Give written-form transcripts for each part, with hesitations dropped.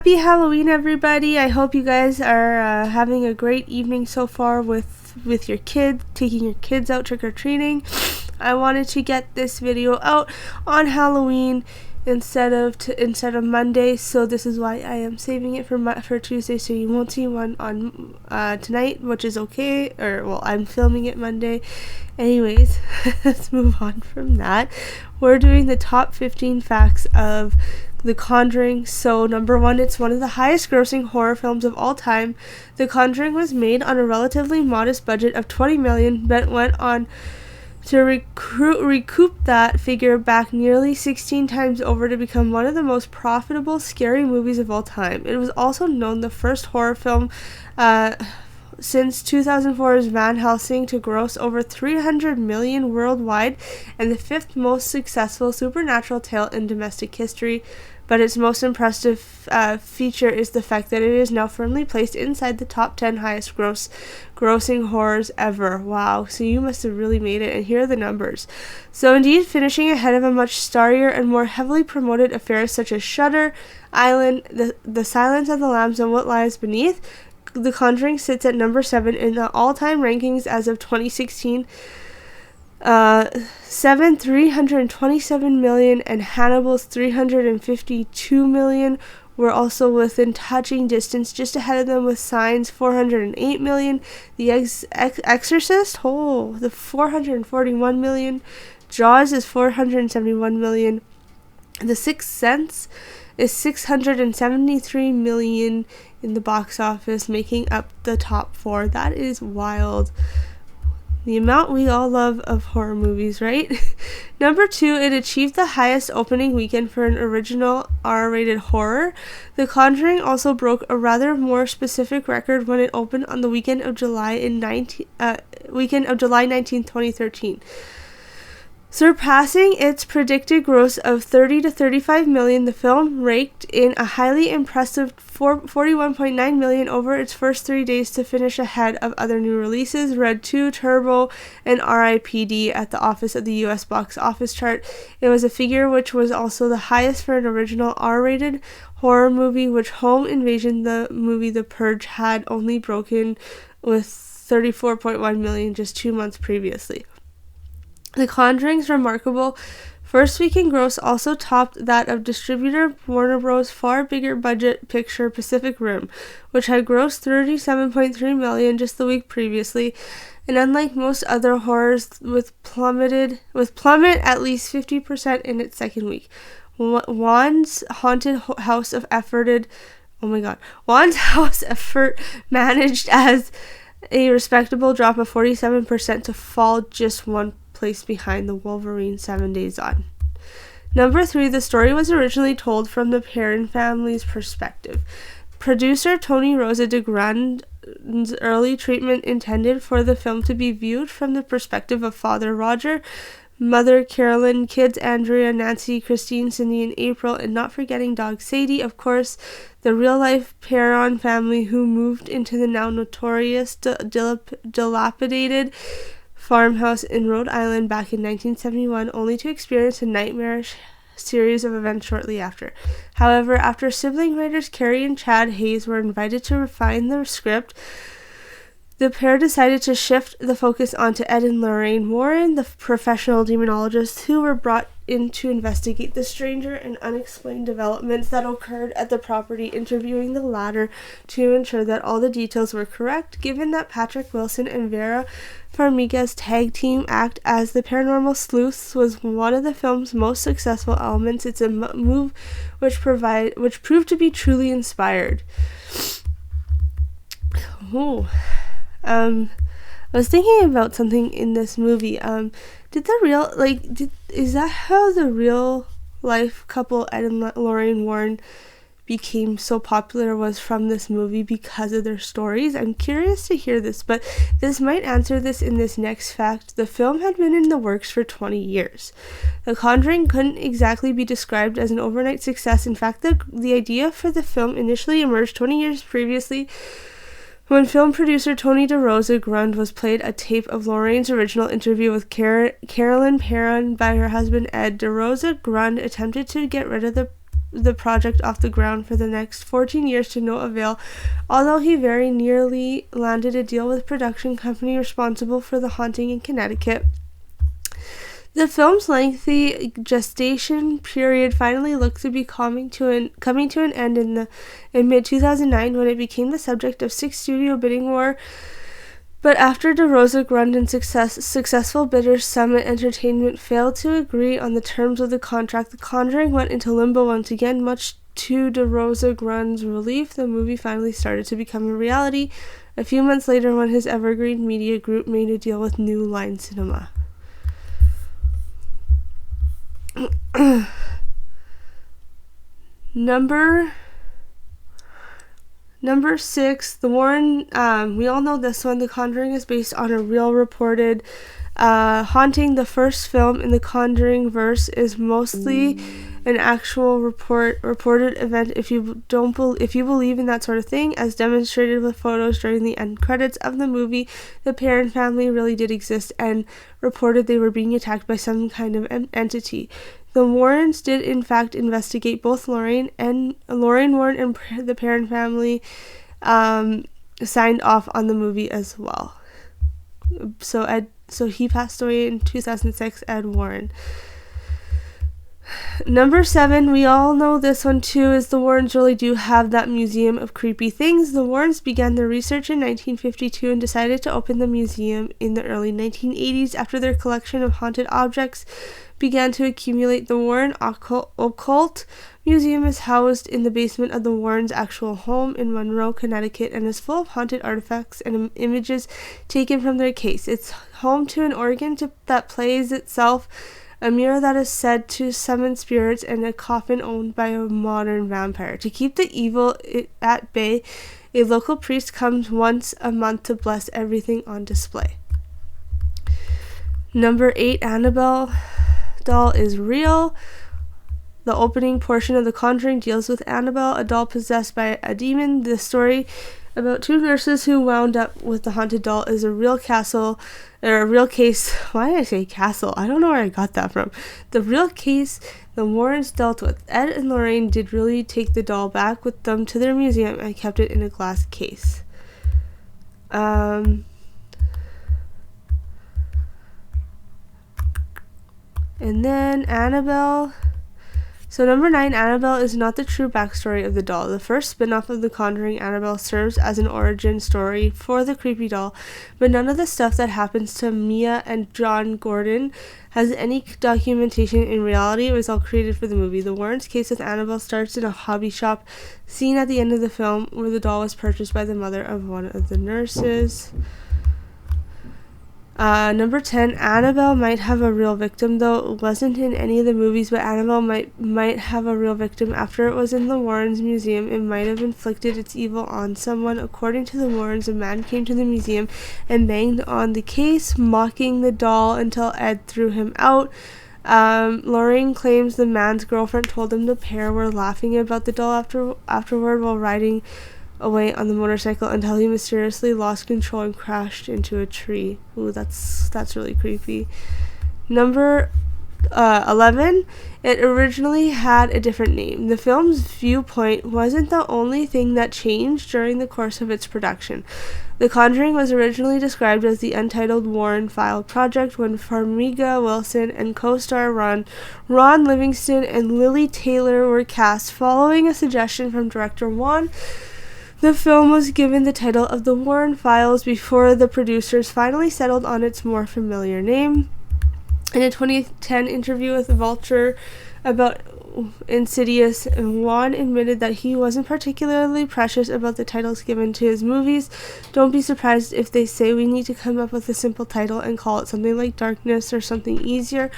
Happy Halloween, everybody. I hope you guys are having a great evening so far with your kids, taking your kids out trick-or-treating. I wanted to get this video out on Halloween instead of Monday, so this is why I am saving it for Tuesday, so you won't see one on tonight, which is okay, I'm filming it Monday. Anyways, let's move on from that. We're doing the top 15 facts of The Conjuring. So number 1, it's one of the highest grossing horror films of all time. The Conjuring was made on a relatively modest budget of $20 million, but went on to recoup that figure back nearly 16 times over to become one of the most profitable scary movies of all time. It was also known the first horror film since 2004's Van Helsing to gross over $300 million worldwide, and the 5th most successful supernatural tale in domestic history. But its most impressive feature is the fact that it is now firmly placed inside the top 10 highest grossing horrors ever. Wow, so you must have really made it, and here are the numbers. So indeed, finishing ahead of a much starrier and more heavily promoted affairs such as Shutter Island, the Silence of the Lambs, and What Lies Beneath, The Conjuring sits at number 7 in the all-time rankings as of 2016. 327 million, and Hannibal's 352 million were also within touching distance, just ahead of them with Signs 408 million, The Exorcist, the 441 million, Jaws is 471 million, The Sixth Sense is 673 million in the box office, making up the top 4. That is wild. The amount we all love of horror movies, right? Number 2, it achieved the highest opening weekend for an original R-rated horror. The Conjuring also broke a rather more specific record when it opened on the weekend of July 19, 2013. Surpassing its predicted gross of 30 to 35 million, the film raked in a highly impressive 41.9 million over its first 3 days to finish ahead of other new releases, Red 2, Turbo, and R.I.P.D. at the office of the U.S. box office chart. It was a figure which was also the highest for an original R-rated horror movie, which Home Invasion, the movie The Purge, had only broken with 34.1 million just 2 months previously. The Conjuring's remarkable first weekend gross also topped that of distributor Warner Bros.' far bigger budget picture Pacific Rim, which had grossed 37.3 million just the week previously, and unlike most other horrors, with plummet at least 50% in its second week. Wan's House Effort managed as a respectable drop of 47% to fall just one place behind the Wolverine 7 Days On. Number 3, the story was originally told from the Perron family's perspective. Producer Tony Rosa de Grande's early treatment intended for the film to be viewed from the perspective of Father Roger, Mother Carolyn, kids Andrea, Nancy, Christine, Cindy, and April, and not forgetting dog Sadie, of course, the real-life Perron family who moved into the now notorious dilapidated farmhouse in Rhode Island back in 1971, only to experience a nightmarish series of events shortly after. However, after sibling writers Carrie and Chad Hayes were invited to refine the script, the pair decided to shift the focus onto Ed and Lorraine Warren, the professional demonologists who were brought in to investigate the stranger and unexplained developments that occurred at the property, interviewing the latter to ensure that all the details were correct. Given that Patrick Wilson and Vera Farmiga's tag team act as the paranormal sleuths was one of the film's most successful elements, it's a move which proved to be truly inspired. I was thinking about something in this movie. Is that how the real life couple Ed and Lorraine Warren became so popular, was from this movie because of their stories? I'm curious to hear this, but this might answer this in this next fact. The film had been in the works for 20 years. The Conjuring couldn't exactly be described as an overnight success. In fact, the idea for the film initially emerged 20 years previously, when film producer Tony DeRosa Grund was played a tape of Lorraine's original interview with Carolyn Perron by her husband Ed. DeRosa Grund attempted to get rid of the the project off the ground for the next 14 years to no avail, although he very nearly landed a deal with production company responsible for The Haunting in Connecticut. The film's lengthy gestation period finally looked to be coming to an end in mid-2009 when it became the subject of 6 studio bidding war. But after DeRosa Grund and successful bidders Summit Entertainment failed to agree on the terms of the contract, The Conjuring went into limbo once again. Much to DeRosa Grund's relief, the movie finally started to become a reality a few months later when his Evergreen Media Group made a deal with New Line Cinema. Number 6, The Warren, we all know this one. The Conjuring is based on a real reported haunting. The first film in the Conjuring verse is mostly an actual reported event if you believe in that sort of thing, as demonstrated with photos during the end credits of the movie. The Perron family really did exist and reported they were being attacked by some kind of entity. The Warrens did in fact investigate. Both Lorraine Warren and the Perron family signed off on the movie as well. So he passed away in 2006, Ed Warren. Number 7, we all know this one too, is the Warrens really do have that museum of creepy things. The Warrens began their research in 1952 and decided to open the museum in the early 1980s after their collection of haunted objects began to accumulate. The Warren Occult Museum is housed in the basement of the Warrens' actual home in Monroe, Connecticut, and is full of haunted artifacts and images taken from their case. It's home to an organ that plays itself, a mirror that is said to summon spirits, and a coffin owned by a modern vampire. To keep the evil at bay, a local priest comes once a month to bless everything on display. Number 8, Annabelle doll is real. The opening portion of The Conjuring deals with Annabelle, a doll possessed by a demon. The story about 2 nurses who wound up with the haunted doll is a real case. Why did I say castle? I don't know where I got that from. The real case the Warrens dealt with. Ed and Lorraine did really take the doll back with them to their museum and kept it in a glass case. And then Annabelle. So number 9, Annabelle is not the true backstory of the doll. The first spin-off of The Conjuring, Annabelle, serves as an origin story for the creepy doll, but none of the stuff that happens to Mia and John Gordon has any documentation in reality. It was all created for the movie. The Warrens' case with Annabelle starts in a hobby shop scene at the end of the film, where the doll was purchased by the mother of one of the nurses. Number 10, Annabelle might have a real victim, though it wasn't in any of the movies, but Annabelle might have a real victim. After it was in the Warrens' museum, it might have inflicted its evil on someone. According to the Warrens, a man came to the museum and banged on the case, mocking the doll until Ed threw him out. Lorraine claims the man's girlfriend told them the pair were laughing about the doll afterward while riding away on the motorcycle until he mysteriously lost control and crashed into a tree. Ooh, that's really creepy. Number 11, it originally had a different name. The film's viewpoint wasn't the only thing that changed during the course of its production. The Conjuring was originally described as the Untitled Warren File Project when Farmiga Wilson and co-star Ron Livingston and Lily Taylor were cast. Following a suggestion from director Wan, the film was given the title of The Warren Files before the producers finally settled on its more familiar name. In a 2010 interview with Vulture about Insidious, Wan admitted that he wasn't particularly precious about the titles given to his movies. Don't be surprised if they say we need to come up with a simple title and call it something like Darkness or something easier,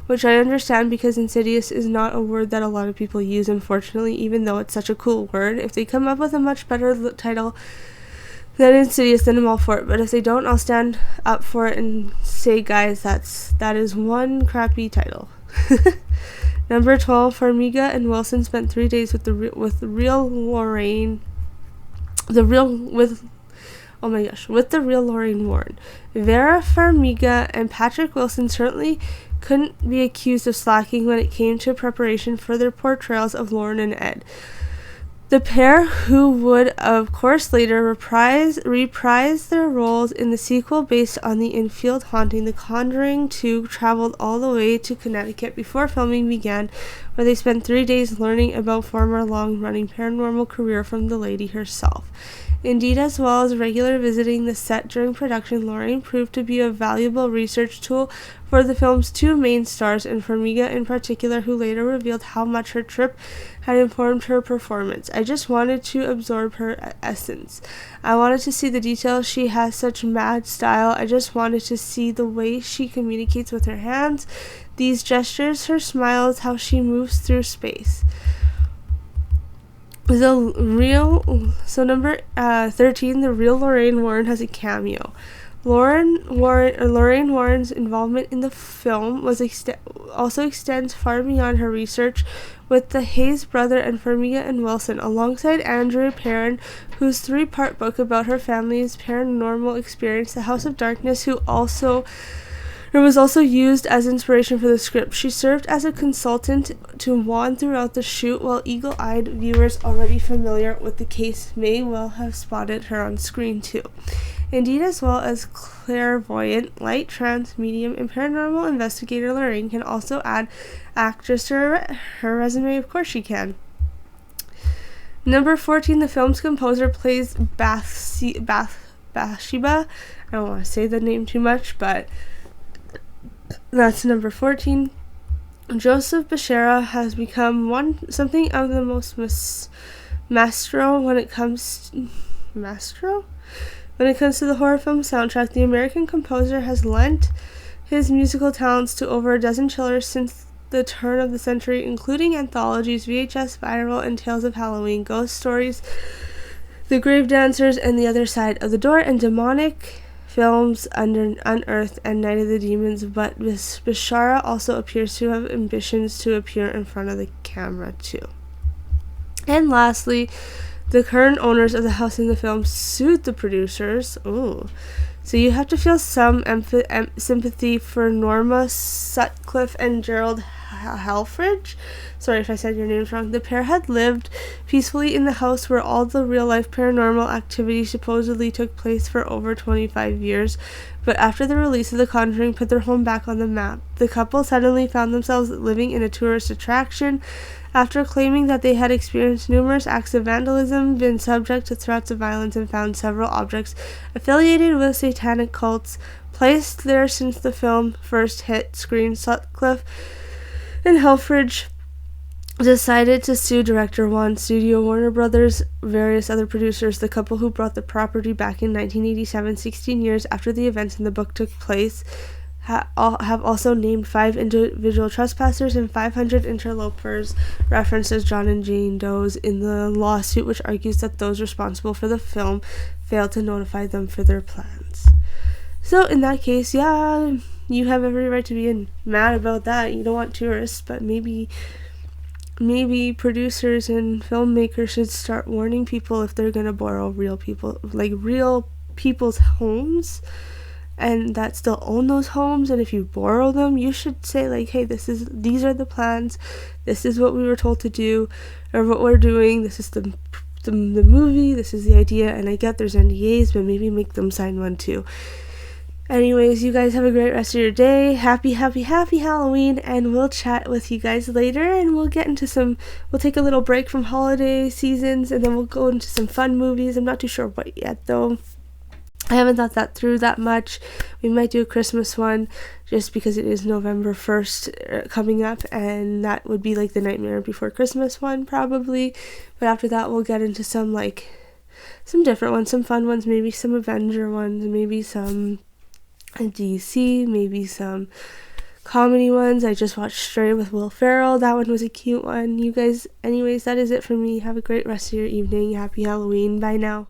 which I understand because Insidious is not a word that a lot of people use, unfortunately, even though it's such a cool word. If they come up with a much better title than Insidious, then I'm all for it. But if they don't, I'll stand up for it and say, guys, that is one crappy title. Number 12, Farmiga and Wilson spent 3 days with oh my gosh, with the real Lorraine Warren. Vera Farmiga and Patrick Wilson certainly couldn't be accused of slacking when it came to preparation for their portrayals of Lauren and Ed. The pair, who would of course later reprise their roles in the sequel based on the infield haunting, The Conjuring 2, traveled all the way to Connecticut before filming began, where they spent 3 days learning about former long-running paranormal career from the lady herself. Indeed, as well as regular visiting the set during production, Lorraine proved to be a valuable research tool for the film's two main stars, and Farmiga in particular, who later revealed how much her trip had informed her performance. I just wanted to absorb her essence. I wanted to see the details. She has such mad style. I just wanted to see the way she communicates with her hands, these gestures, her smiles, how she moves through space. Number 13, the real Lorraine Warren has a cameo. Lorraine Warren's involvement in the film also extends far beyond her research with the Hayes brother and Farmiga and Wilson, alongside Andrea Perron, whose 3-part book about her family's paranormal experience, The House of Darkness, was also used as inspiration for the script. She served as a consultant to Juan throughout the shoot, while eagle-eyed viewers already familiar with the case may well have spotted her on screen too. Indeed, as well as clairvoyant, light trance medium, and paranormal investigator, Lorraine can also add actress to her resume. Of course she can. Number 14, the film's composer plays Bathsheba. I don't want to say the name too much, but that's number 14. Joseph Becerra has become something of the most maestro when it comes to the horror film soundtrack. The American composer has lent his musical talents to over a dozen chillers since the turn of the century, including anthologies, VHS Viral, and Tales of Halloween, Ghost Stories, The Grave Dancers, and The Other Side of the Door, and demonic films under Unearthed and Night of the Demons. But Bishara also appears to have ambitions to appear in front of the camera too. And lastly, the current owners of the house in the film sued the producers. Ooh. So you have to feel some sympathy for Norma Sutcliffe and Gerald Helfrich. Sorry if I said your names wrong. The pair had lived peacefully in the house where all the real-life paranormal activity supposedly took place for over 25 years. But after the release of The Conjuring put their home back on the map, the couple suddenly found themselves living in a tourist attraction. After claiming that they had experienced numerous acts of vandalism, been subject to threats of violence, and found several objects affiliated with satanic cults placed there since the film first hit screen, Sutcliffe and Helfrich decided to sue director Juan Studio, Warner Brothers, various other producers. The couple, who brought the property back in 1987, 16 years after the events in the book took place, have also named 5 individual trespassers and 500 interlopers, referenced as John and Jane Does, in the lawsuit, which argues that those responsible for the film failed to notify them for their plans. So in that case, yeah, you have every right to be mad about that. You don't want tourists, but maybe producers and filmmakers should start warning people if they're gonna borrow real people's homes and that still own those homes. And if you borrow them, you should say, like, hey, these are the plans, this is what we were told to do, or what we're doing, this is the movie, this is the idea. And I get there's NDAs, but maybe make them sign one too. Anyways, you guys have a great rest of your day. Happy Halloween, and we'll chat with you guys later, and we'll take a little break from holiday seasons, and then we'll go into some fun movies. I'm not too sure what yet, though. I haven't thought that through that much. We might do a Christmas one, just because it is November 1st coming up, and that would be like the Nightmare Before Christmas one, probably. But after that, we'll get into some different ones, some fun ones, maybe some Avenger ones, maybe some DC, maybe some comedy ones. I just watched Stray with Will Ferrell. That one was a cute one. You guys, anyways, that is it for me. Have a great rest of your evening. Happy Halloween. Bye now.